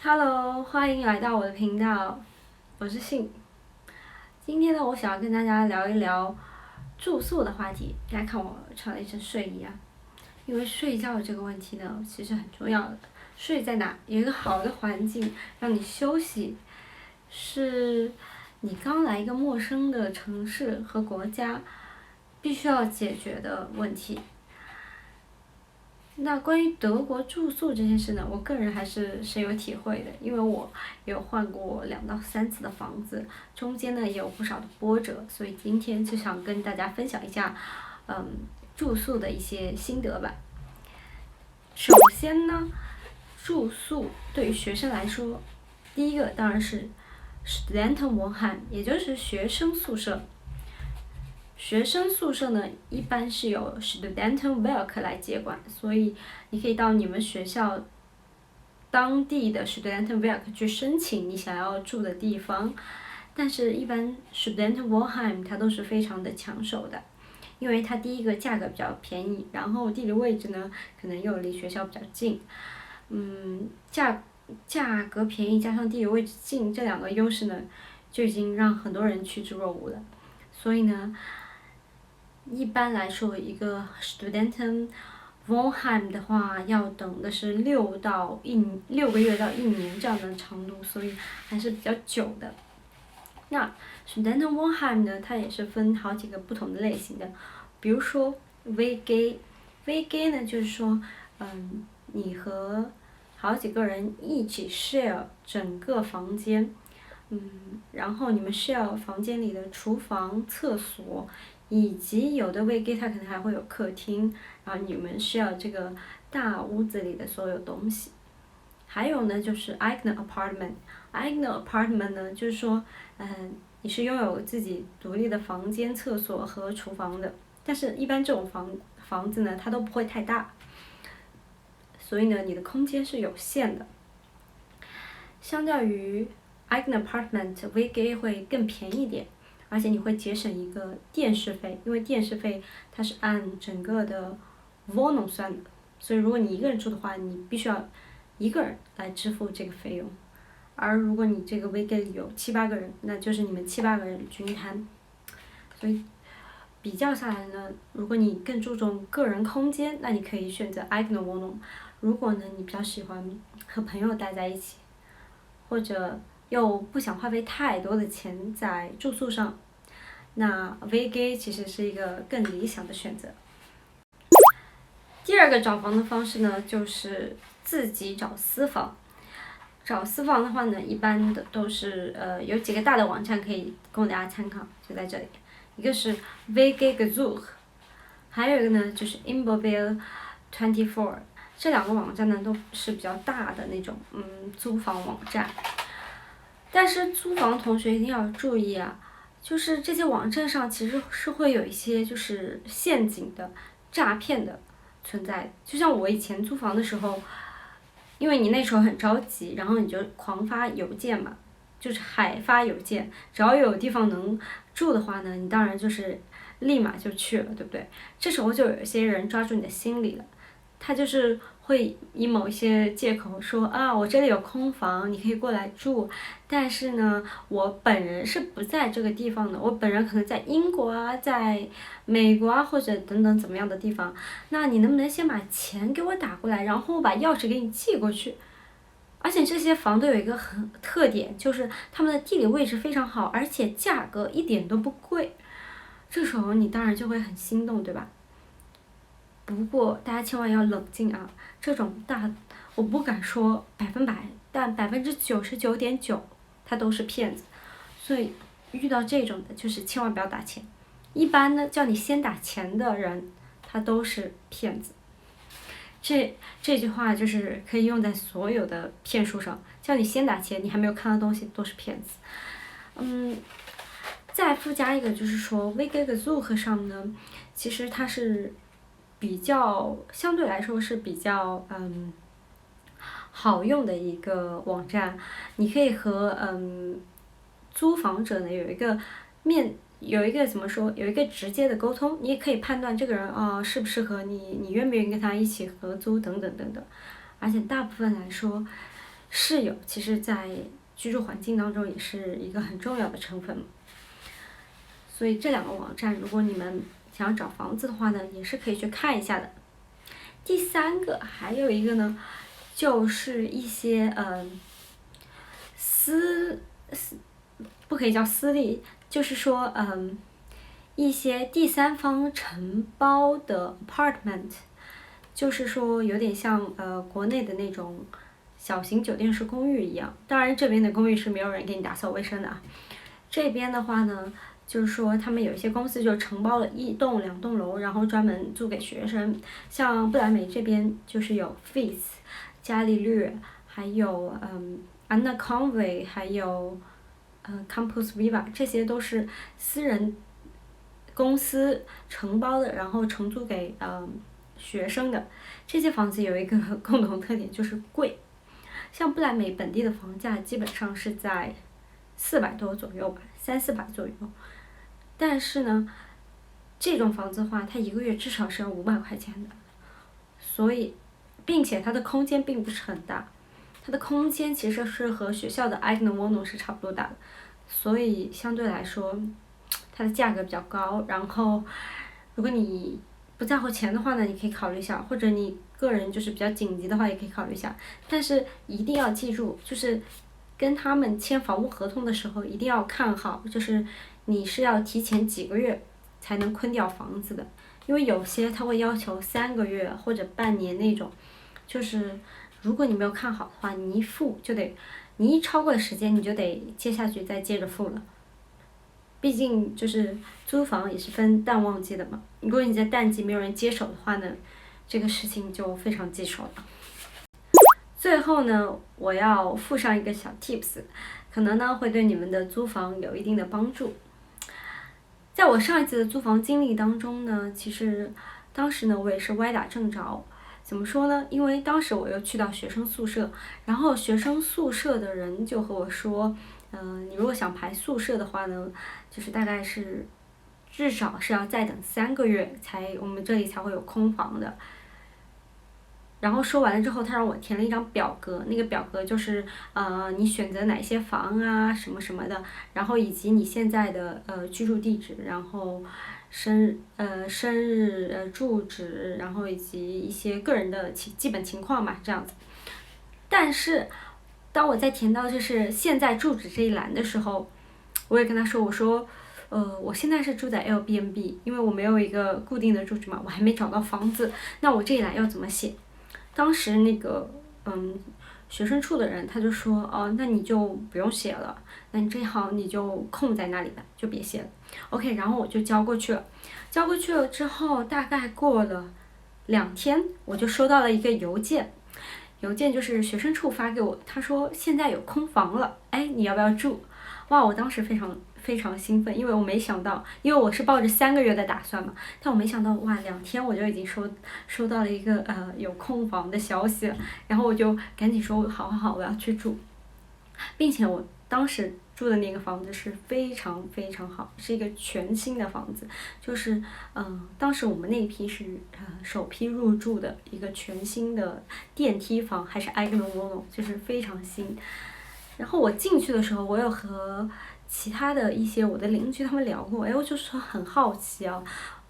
Hello，欢迎来到我的频道，我是信。今天呢，我想要跟大家聊一聊住宿的话题。大家看我穿了一身睡衣啊，因为睡觉这个问题呢，其实很重要的。睡在哪？有一个好的环境让你休息，是你刚来一个陌生的城市和国家，必须要解决的问题。那关于德国住宿这件事呢，我个人还是深有体会的，因为我有换过2到3次的房子，中间呢也有不少的波折，所以今天就想跟大家分享一下，住宿的一些心得吧。首先呢，住宿对于学生来说，第一个当然是 Studentenwohnheim，也就是学生宿舍。学生宿舍呢，一般是由 Studentenwerk 来接管，所以你可以到你们学校当地的 Studentenwerk 去申请你想要住的地方。但是，一般 Studentenwohnheim 它都是非常的抢手的，因为它第一个价格比较便宜，然后地理位置呢可能又离学校比较近，价格便宜加上地理位置近这2个优势呢，就已经让很多人趋之若鹜了。所以呢，一般来说，一个 Studentenwohnheim 的话，要等的是6个月到1年这样的长度，所以还是比较久的。那 Studentenwohnheim 呢，它也是分好几个不同的类型的，比如说 WG 呢，就是说，你和好几个人一起 share 整个房间，然后你们 share 房间里的厨房、厕所，以及有的 WG 它可能还会有客厅，然后你们 share 这个大屋子里的所有东西。还有呢，就是 eigene Apartment。eigene Apartment 呢，就是说，你是拥有自己独立的房间、厕所和厨房的，但是一般这种房子呢，它都不会太大，所以呢，你的空间是有限的。相较于 eigene Apartment，WG 会更便宜一点，而且你会节省一个电视费，因为电视费它是按整个的 Wohnung 算的，所以如果你一个人住的话，你必须要一个人来支付这个费用。而如果你这个 WG 里有7、8个人，那就是你们7、8个人均摊。所以比较下来呢，如果你更注重个人空间，那你可以选择 eigene Wohnung。如果呢，你比较喜欢和朋友待在一起，或者又不想花费太多的钱在住宿上，那 WG 其实是一个更理想的选择。第二个找房的方式呢，就是自己找私房。找私房的话呢，一般的都是有几个大的网站可以供大家参考，就在这里。一个是 WG-Gesuch， 还有一个呢就是 Immobil24。这2个网站呢都是比较大的那种租房网站。但是租房同学一定要注意啊，就是这些网站上其实是会有一些就是陷阱的、诈骗的存在。就像我以前租房的时候，因为你那时候很着急，然后你就狂发邮件嘛，就是海发邮件，只要有地方能住的话呢，你当然就是立马就去了，对不对？这时候就有一些人抓住你的心理了，他就是会以某一些借口说啊，我这里有空房，你可以过来住，但是呢，我本人是不在这个地方的，我本人可能在英国啊，在美国啊，或者等等怎么样的地方，那你能不能先把钱给我打过来，然后我把钥匙给你寄过去？而且这些房都有一个很特点，就是它们的地理位置非常好，而且价格一点都不贵，这时候你当然就会很心动，对吧？不过大家千万要冷静啊！这种我不敢说100%，但99.9%它都是骗子。所以遇到这种的，就是千万不要打钱。一般呢，叫你先打钱的人，他都是骗子。这句话就是可以用在所有的骗术上，叫你先打钱，你还没有看到东西，都是骗子。再附加一个就是说 WG-Gesuch 上呢，其实它是相对来说是比较好用的一个网站，你可以和租房者呢有一个怎么说，有一个直接的沟通，你也可以判断这个人适不适合你，你愿不愿意跟他一起合租等等等等。而且大部分来说，室友其实在居住环境当中也是一个很重要的成分嘛。所以这2个网站，如果你们想要找房子的话呢，也是可以去看一下的。第3个还有一个呢，就是一些不可以叫私立，就是说一些第三方承包的 apartment， 就是说有点像国内的那种小型酒店式公寓一样。当然这边的公寓是没有人给你打扫卫生的啊。这边的话呢，就是说他们有一些公司就承包了1栋2栋楼，然后专门租给学生。像不来梅这边就是有 Fizz、伽利略，还有Anna Conway， 还有Campus Viva， 这些都是私人公司承包的，然后承租给学生的。这些房子有一个共同特点，就是贵。像不来梅本地的房价基本上是在400多左右吧，300-400左右。但是呢，这种房子的话，它1个月至少是要500块钱的。所以，并且它的空间并不是很大，它的空间其实是和学校的 eigener Wohnung 是差不多大的。所以相对来说，它的价格比较高。然后，如果你不在乎钱的话呢，你可以考虑一下，或者你个人就是比较紧急的话，也可以考虑一下。但是一定要记住，就是跟他们签房屋合同的时候，一定要看好，就是你是要提前几个月才能坤掉房子的，因为有些他会要求3个月或者半年那种，就是如果你没有看好的话，你一付就得，你一超过的时间你就得接下去再接着付了。毕竟就是租房也是分淡旺季的嘛，如果你在淡季没有人接手的话呢，这个事情就非常棘手了。最后呢，我要附上一个小 tips， 可能呢会对你们的租房有一定的帮助。在我上一次的租房经历当中呢，其实当时呢我也是歪打正着。怎么说呢？因为当时我又去到学生宿舍，然后学生宿舍的人就和我说，你如果想排宿舍的话呢，就是大概是至少是要再等3个月我们这里才会有空房的。然后说完了之后，他让我填了一张表格，那个表格就是你选择哪些房啊什么什么的，然后以及你现在的居住地址，然后生日住址，然后以及一些个人的基本情况嘛，这样子。但是当我在填到就是现在住址这一栏的时候，我也跟他说，我说我现在是住在 Airbnb， 因为我没有一个固定的住址嘛，我还没找到房子，那我这一栏要怎么写？当时那个学生处的人他就说，哦，那你就不用写了，那你这行你就空在那里吧，就别写了。OK， 然后我就交过去了。交过去了之后，大概过了2天，我就收到了一个邮件。邮件就是学生处发给我，他说现在有空房了，哎，你要不要住？哇，我当时非常兴奋，因为我没想到，因为我是抱着3个月的打算嘛，但我没想到，哇，2天我就已经收到了一个有空房的消息了，然后我就赶紧说，好，我要去住，并且我当时住的那个房子是非常好，是一个全新的房子，就是当时我们那一批是首批入住的一个全新的电梯房，还是eigener Wohnung，就是非常新。然后我进去的时候，我有和其他的一些我的邻居他们聊过，哎，我就是说很好奇啊，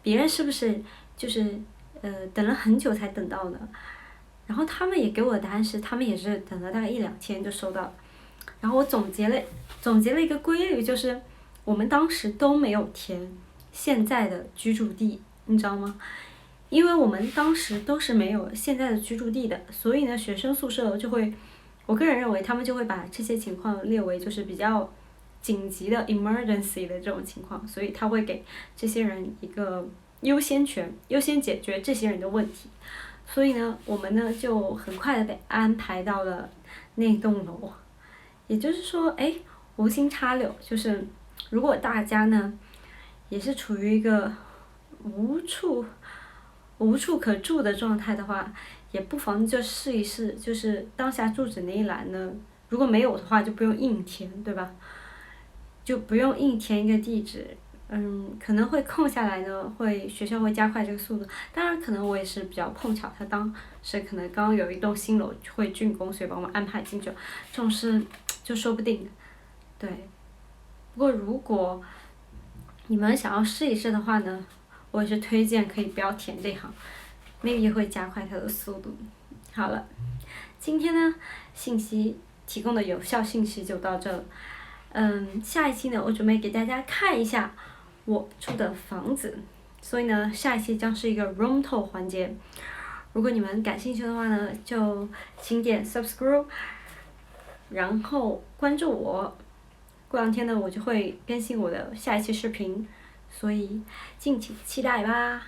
别人是不是就是等了很久才等到的？然后他们也给我的答案是，他们也是等了大概1-2天就收到了。然后我总结了一个规律，就是我们当时都没有填现在的居住地，你知道吗？因为我们当时都是没有现在的居住地的，所以呢，学生宿舍就会，我个人认为他们就会把这些情况列为就是比较紧急的 emergency 的这种情况，所以他会给这些人一个优先权，优先解决这些人的问题。所以呢，我们呢就很快的被安排到了那栋楼。也就是说，哎，无心插柳，就是如果大家呢也是处于一个无处可住的状态的话，也不妨就试一试，就是当下住址那一栏呢，如果没有的话就不用硬填，对吧？就不用硬填一个地址，可能会空下来呢，学校会加快这个速度。当然，可能我也是比较碰巧，他当时可能刚有一栋新楼会竣工，所以把我们安排进去，这种事就说不定。对，不过如果你们想要试一试的话呢，我也是推荐可以不要填这行，maybe 会加快它的速度。好了，今天呢，信息提供的有效信息就到这了。下一期呢，我准备给大家看一下我住的房子，所以呢，下一期将是一个 room tour 环节。如果你们感兴趣的话呢，就请点 subscribe， 然后关注我。过两天呢，我就会更新我的下一期视频，所以敬请期待吧。